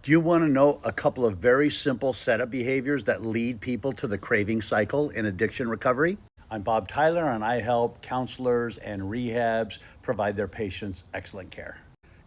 Do you want to know a couple of very simple setup behaviors that lead people to the craving cycle in addiction recovery? I'm Bob Tyler, and I help counselors and rehabs provide their patients excellent care.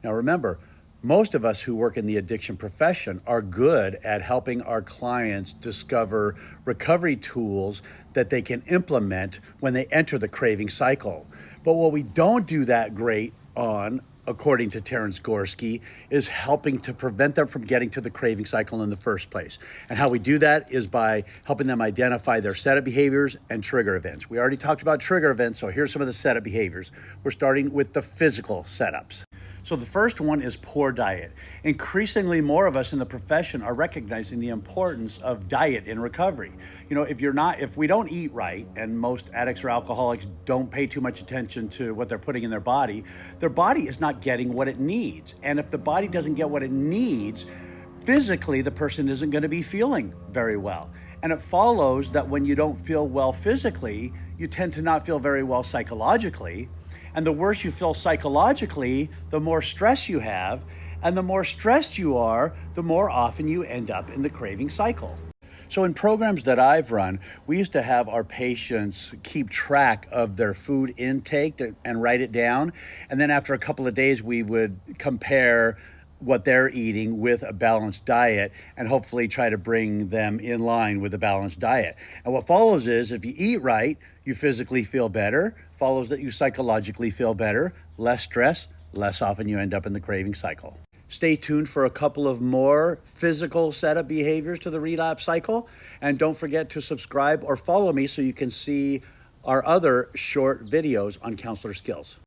Now, remember, most of us who work in the addiction profession are good at helping our clients discover recovery tools that they can implement when they enter the craving cycle. But what we don't do that great on, according to Terence Gorski, is helping to prevent them from getting to the craving cycle in the first place. And how we do that is by helping them identify their setup behaviors and trigger events. We already talked about trigger events, so here's some of the setup behaviors. We're starting with the physical setups. So the first one is poor diet. Increasingly more of us in the profession are recognizing the importance of diet in recovery. You know, if we don't eat right, and most addicts or alcoholics don't pay too much attention to what they're putting in their body is not getting what it needs. And if the body doesn't get what it needs, physically, the person isn't going to be feeling very well. And it follows that when you don't feel well physically, you tend to not feel very well psychologically. And the worse you feel psychologically, the more stress you have. And the more stressed you are, the more often you end up in the craving cycle. So in programs that I've run, we used to have our patients keep track of their food intake and write it down. And then after a couple of days, we would compare what they're eating with a balanced diet and hopefully try to bring them in line with a balanced diet. And what follows is if you eat right, you physically feel better, follows that you psychologically feel better, less stress, less often you end up in the craving cycle. Stay tuned for a couple of more physical setup behaviors to the relapse cycle. And don't forget to subscribe or follow me so you can see our other short videos on counselor skills.